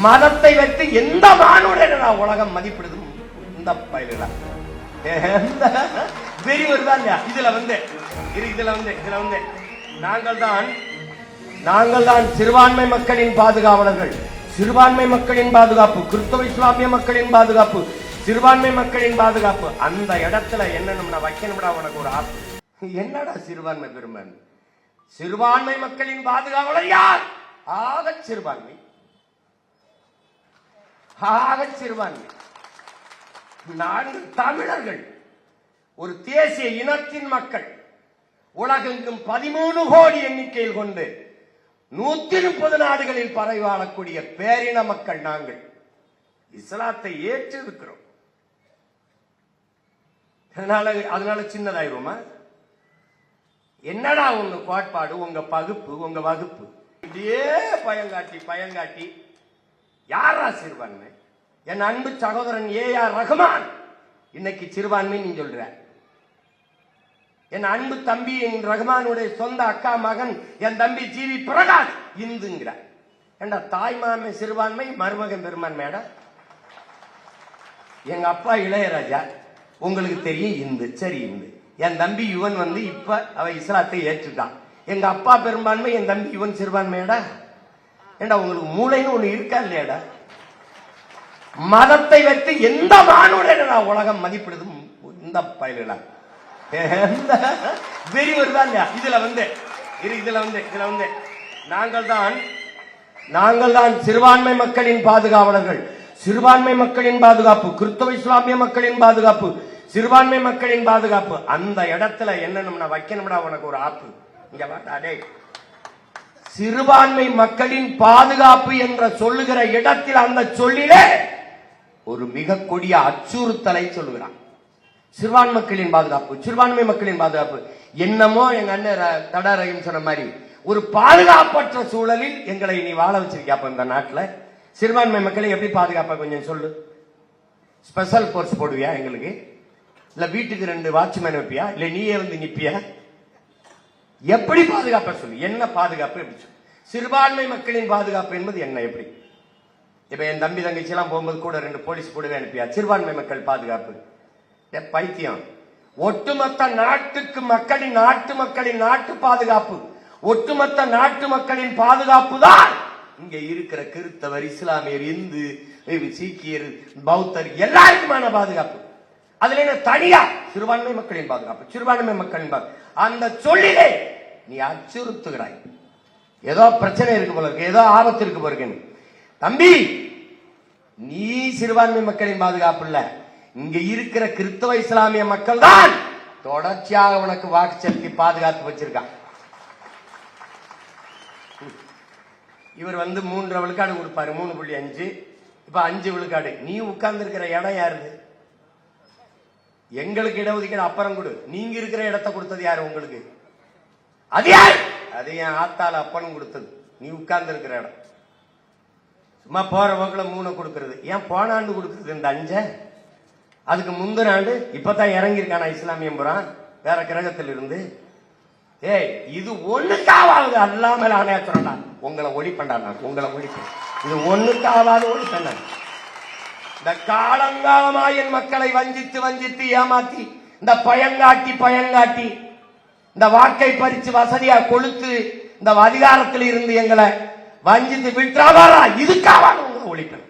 மதத்தை வைத்து எந்த மானுடன் உலகம் மதிப்பிடுது இந்த பயில்களா வெறி வருதான் இல்லையா? இதுல வந்து நாங்கள் தான் சிறுபான்மை மக்களின் பாதுகாவலர்கள். சிறுபான்மை மக்களின் பாதுகாப்பு, கிறிஸ்தவ இஸ்லாமிய மக்களின் பாதுகாப்பு, சிறுபான்மை மக்களின் பாதுகாப்பு. அந்த இடத்துல என்ன வைக்கணும்டா உனக்கு ஒரு ஆசை. என்னடா சிறுபான்மை பெரும்பான்மை? சிறுபான்மை மக்களின் பாதுகாவலர் யார்? ஆகச் சிறுபான்மை. நாங்கள் தமிழர்கள், ஒரு தேசிய இனத்தின் மக்கள், உலகெங்கும் 13 கோடி எண்ணிக்கையில் கொண்டு 130 நாடுகளில் பரவி வாழக்கூடிய பேரின மக்கள் நாங்கள். இஸ்லாத்தை ஏற்றிருக்கிறோம். அதனால சின்னதாயிருவோமா? என்னடா உங்க கோட்பாடு, உங்க பகுப்பு, உங்க வகுப்பு? இப்படியே பயங்காட்டி யாரா சிறுபான்மை? என் அன்பு சகோதரன் AR ரஹ்மான் இன்னைக்கு சிறுபான்மை நீ சொல்ற. என் அன்பு தம்பி என் ரஹ்மானுடைய சொந்த அக்கா மகன் என் தம்பி GV பிரகாஷ் இந்துங்கிற. ஏண்டா தாய்மாமை சிறுபான்மை, மருமகன் பெரும்பான்மையாடா? எங்க அப்பா இளையராஜா உங்களுக்கு தெரியும் இந்து, சரி இந்து. என் தம்பி யுவன் இப்ப அவ இஸ்லாத்தை ஏற்றுட்டான். எங்க அப்பா பெரும்பான்மை, என் தம்பி யுவன் சிறுபான்மையாடா? ஏண்டா உங்களுக்கு மூளைன்னு ஒண்ணு இருக்கா இல்லையாடா? மதத்தை வைத்து எந்த மானுடன் உலகம் மதிப்பிடுது இந்த பயில்களா? வெறி வருதான் இல்லையா? இதுல வந்து நாங்கள் தான் சிறுபான்மை மக்களின் பாதுகாவலர்கள். சிறுபான்மை மக்களின் பாதுகாப்பு, கிறிஸ்தவ இஸ்லாமிய மக்களின் பாதுகாப்பு, சிறுபான்மை மக்களின் பாதுகாப்பு. அந்த இடத்துல என்ன வைக்கணும்டா உனக்கு ஒரு ஆப்பு. இங்க வாட்டாடே, சிறுபான்மை மக்களின் பாதுகாப்பு என்ற சொல்லுகிற இடத்தில் அந்த சொல்லிலே ஒரு மிக கொடிய அச்சுறுத்தலை சொல்லுகிறான். சிறுபான்மை மக்களின் பாதுகாப்பு, சிறுபான்மை மக்களின் பாதுகாப்பு. என்னமோ எங்க அண்ணன் தடாரையும் சொன்ன மாதிரி ஒரு பாதுகாப்பற்ற சூழலில் எங்களை நீ வாழ வச்சிருக்கியா இந்த நாட்டுல? சிறுபான்மை மக்களை எப்படி பாதுகாப்பா கொஞ்சம் சொல்லு. ஸ்பெஷல் போர்ஸ் போடுவியா எங்களுக்கு? இல்ல வீட்டுக்கு 2 வாட்ச்மேன் வைப்பியா? இல்ல நீயே நிப்பியா? எப்படி பாதுகாப்ப சொல்லு. என்ன பாதுகாப்பு எப்படி சொல்லு? சிறுபான்மை மக்களின் பாதுகாப்பு என்பது என்ன? எப்படி? இப்ப என் தம்பி தங்கச்சி எல்லாம் போகும்போது கூட 2 போலீஸ் கூடவே அனுப்பியா? சிறுபான்மை மக்கள் பாதுகாப்பு பைத்தியம். ஒட்டுமொத்த நாட்டு மக்களின் நாட்டு பாதுகாப்பு, ஒட்டுமொத்த நாட்டு மக்களின் பாதுகாப்பு தான் இங்க இருக்கிற கிறிஸ்தவர், இஸ்லாமியர், இந்து, சீக்கியர், பௌத்தர் எல்லாருக்குமான பாதுகாப்பு. அதுல என்ன தனியா சிறுபான்மை மக்களின் பாதுகாப்பு, சிறுபான்மை மக்களின் பாதுகாப்பு. அந்த சொல்லிலே நீ அச்சுறுத்துகிறாய். ஏதோ பிரச்சனை இருக்கு போல இருக்கு, ஏதோ ஆபத்து இருக்கு போல இருக்கு. தம்பி, நீ சிறுபான்மை மக்களின் பாதுகாப்பு இல்ல, இங்க இருக்கிற கிறிஸ்தவ இஸ்லாமிய மக்கள் தான் தொடர்ச்சியாக உனக்கு வாக்கு செலுத்தி பாதுகாத்து வச்சிருக்கான். இவர் 3 விழுக்காடு கொடுப்பாரு, 3.5. இப்ப 5 விழுக்காடு. நீ உட்கார்ந்து இருக்கிற இடம் யாருது? எங்களுக்கு இடஒதுக்கீடு அப்புறம் கொடு. நீங்க இருக்கிற இடத்தை கொடுத்தது யாரு உங்களுக்கு? அது யாரு? அது என் ஆத்தால அப்பனும் கொடுத்தது. நீ உட்கார்ந்து இருக்கிற இடம். சும்மா போற போக்குல 3 கொடுக்கறது. ஏன் போன ஆண்டு கொடுக்கறது இந்த 5? அதுக்கு முந்தின ஆண்டு இப்பதான் இறங்கியிருக்கானா இஸ்லாமியம் புறான் வேற கிரகத்தில் இருந்து. ஏய், இது ஒண்ணுக்காவது அல்லாமல் ஆணையாத்துறா. உங்களை ஒழிப்பண்டா, உங்களை ஒழிப்பேன். இது ஒண்ணுக்காவது ஒழிப்பேன். இந்த காலங்காலமா என் மக்களை வஞ்சித்து ஏமாத்தி, இந்த பயங்காட்டி இந்த வாக்கை பறிச்சு வசதியா கொளுத்து இந்த அதிகாரத்தில் இருந்து எங்களை வஞ்சித்து விட்டாரா? இதுக்காக உங்களை ஒழிப்பேன்.